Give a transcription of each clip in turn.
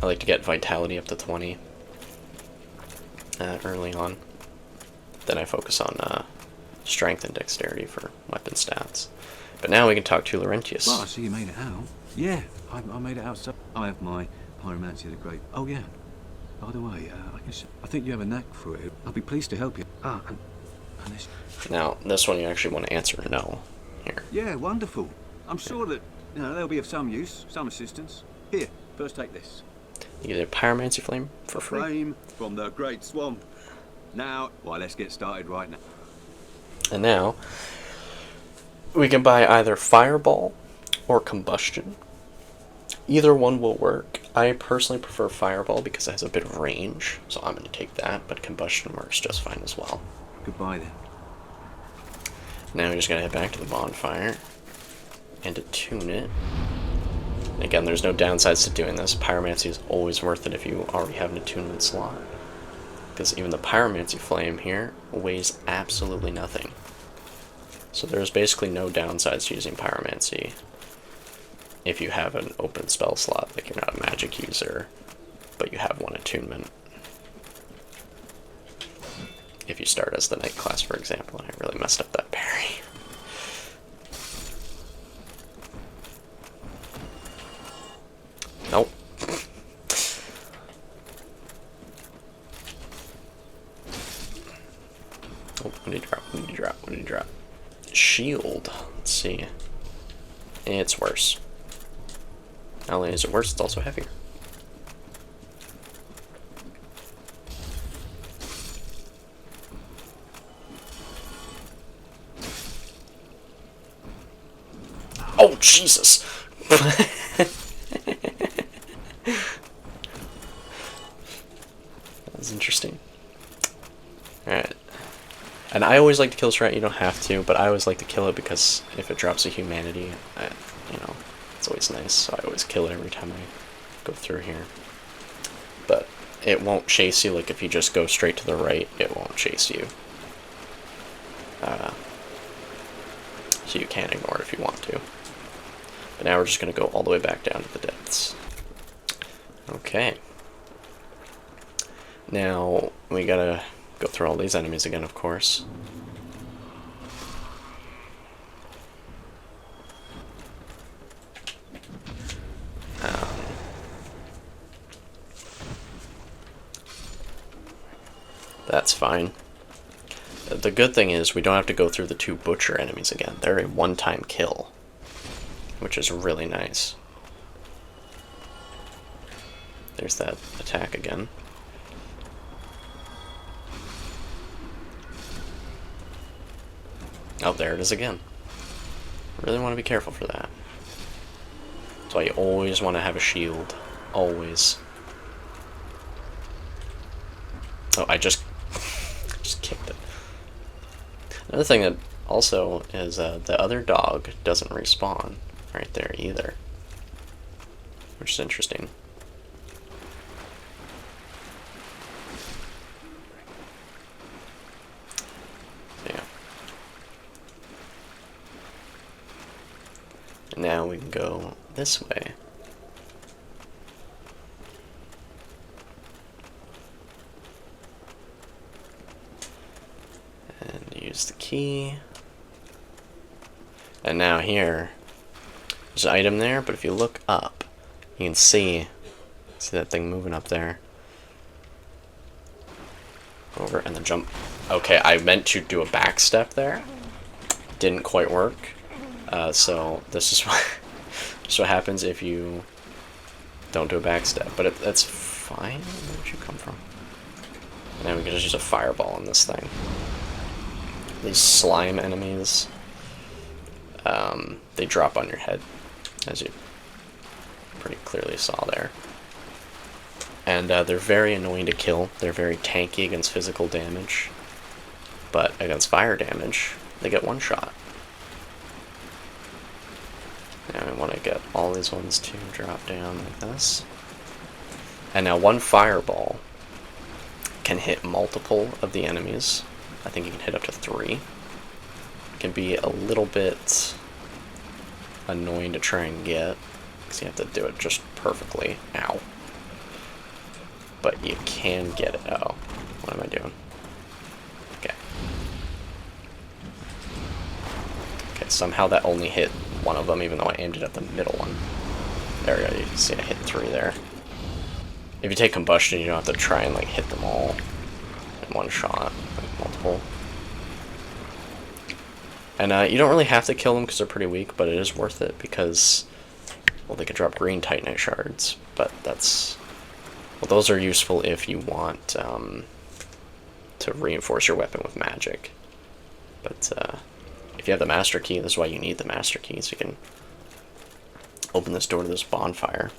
I like to get vitality up to 20 early on. Then I focus on strength and dexterity for weapon stats. But now we can talk to Laurentius. Well, I see you made it out. Yeah, I made it out. So I have my Pyromancy of the Great. Oh, yeah. By the way, I think you have a knack for it. I'll be pleased to help you. And this... Now, this one you actually want to answer no. Here. Yeah, wonderful. I'm sure that, they'll be of some use, some assistance. Here, first take this. You get a Pyromancy Flame for free. Flame from the Great Swamp. Now, let's get started right now. And now, we can buy either Fireball or Combustion. Either one will work. I personally prefer Fireball because it has a bit of range, so I'm going to take that, but Combustion works just fine as well. Goodbye then. Now we just gotta head back to the bonfire and attune it. And again, there's no downsides to doing this. Pyromancy is always worth it if you already have an attunement slot, because even the Pyromancy Flame here weighs absolutely nothing. So there's basically no downsides to using Pyromancy if you have an open spell slot, like you're not a magic user, but you have one attunement. If you start as the Knight class, for example, and I really messed up that parry. Nope. Oh, what did he drop? What did he drop? What did he drop? Shield. Let's see. It's worse. Not only is it worse, it's also heavier. Oh, Jesus! That's interesting. Alright. And I always like to kill Strat, you don't have to, but I always like to kill it because if it drops a humanity, it's always nice, so I always kill it every time I go through here. But it won't chase you, like if you just go straight to the right, it won't chase you. So you can ignore it if you want to. But now we're just going to go all the way back down to the depths. Okay. Now, we gotta go through all these enemies again, of course. That's fine. The good thing is we don't have to go through the 2 butcher enemies again. They're a one-time kill, which is really nice. There's that attack again. Oh, there it is again. Really want to be careful for that. That's why you always want to have a shield. Always. Oh, I just kicked it. Another thing that also is the other dog doesn't respawn right there either, which is interesting. Yeah. And now we can go this way. And use the key. And now here, there's an item there, but if you look up, you can see that thing moving up there. Over and then jump. Okay, I meant to do a back step there. Didn't quite work. So this is what happens if you don't do a back step. But that's fine. Where'd you come from? And then we can just use a fireball on this thing. These slime enemies, they drop on your head, as you pretty clearly saw there. And they're very annoying to kill. They're very tanky against physical damage, but against fire damage, they get one shot. Now I want to get all these ones to drop down like this. And now one fireball can hit multiple of the enemies. I think you can hit up to 3. It can be a little bit annoying to try and get, because you have to do it just perfectly. Ow. but you can get it. Oh, what am I doing? Okay. Okay, somehow that only hit one of them, even though I aimed it at the middle one. There we go, you can see I hit 3 there. If you take combustion, you don't have to try and like hit them all in one shot, like multiple. And you don't really have to kill them because they're pretty weak, but it is worth it because, well, they could drop green Titanite shards, but that's, well, those are useful if you want to reinforce your weapon with magic. But if you have the master key, this is why you need the master key, so you can open this door to this bonfire.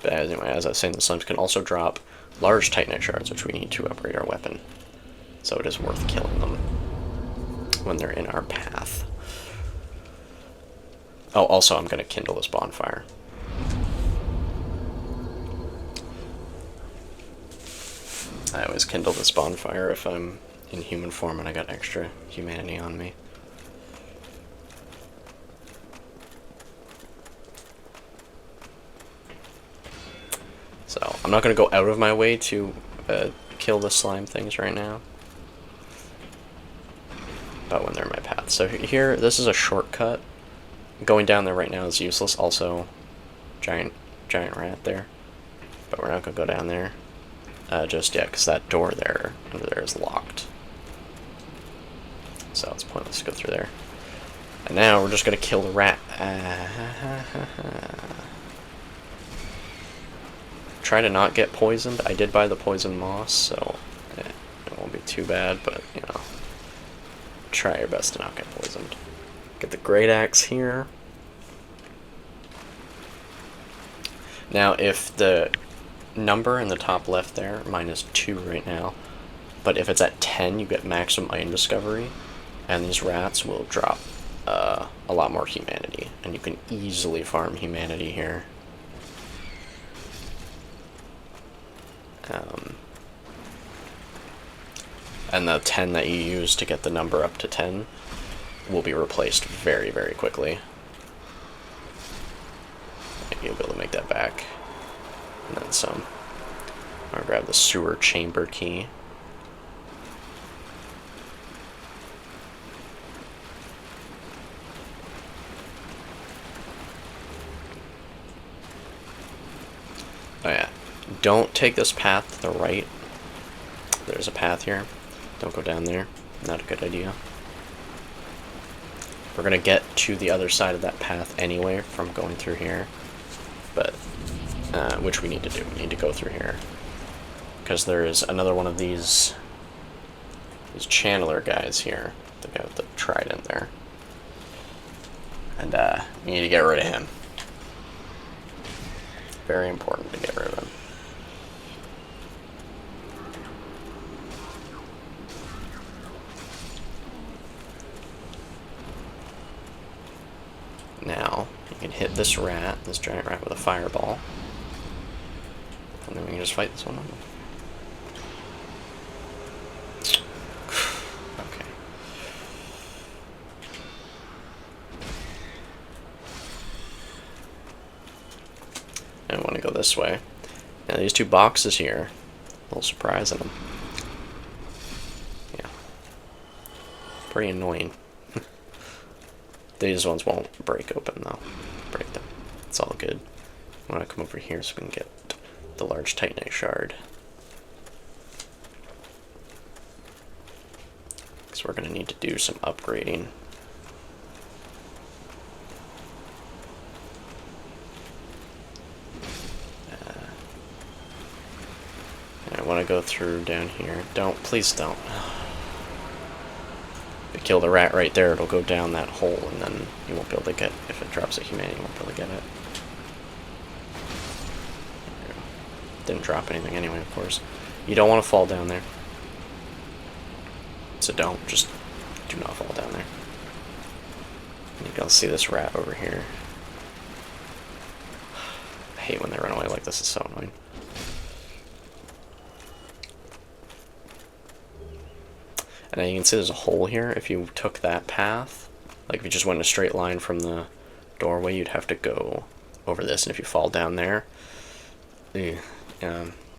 But anyway, as I was saying, the slimes can also drop large Titanite shards, which we need to upgrade our weapon. So it is worth killing them when they're in our path. Oh, also, I'm going to kindle this bonfire. I always kindle this bonfire if I'm in human form and I got extra humanity on me. So, I'm not going to go out of my way to kill the slime things right now. But when they're in my path. So here, this is a shortcut. Going down there right now is useless. Also, giant rat there. But we're not going to go down there just yet, because that door there, under there, is locked. So it's pointless to go through there. And now we're just going to kill the rat. Try to not get poisoned. I did buy the poison moss, so it won't be too bad, but, you know, try your best to not get poisoned. Get the great axe here. Now, if the number in the top left there, mine is 2 right now, but if it's at 10, you get maximum item discovery, and these rats will drop a lot more humanity, and you can easily farm humanity here. And the 10 that you use to get the number up to 10 will be replaced very, very quickly. You'll be able to make that back. And then some. I'll grab the sewer chamber key. Oh yeah. Don't take this path to the right. There's a path here. Don't go down there. Not a good idea. We're going to get to the other side of that path anyway from going through here. But, which we need to do. We need to go through here. Because there is another one of these channeler guys here. The guy with the trident there. And we need to get rid of him. Very important to get rid of him. Now, you can hit this rat, this giant rat, with a fireball. And then we can just fight this one on. Okay. I want to go this way. Now these 2 boxes here, a little surprise in them. Yeah. Pretty annoying. These ones won't break open though. Break them. It's all good. I'm gonna come over here so we can get the large Titanite shard. Because we're gonna need to do some upgrading. I want to go through down here. Please don't. If you kill the rat right there, it'll go down that hole, and then you won't be able to get, if it drops a humanity, you won't be able to get it. Didn't drop anything anyway, of course. You don't want to fall down there. So just do not fall down there. You can see this rat over here. I hate when they run away like this, it's so annoying. And then you can see there's a hole here. If you took that path, like if you just went in a straight line from the doorway, you'd have to go over this, and if you fall down there,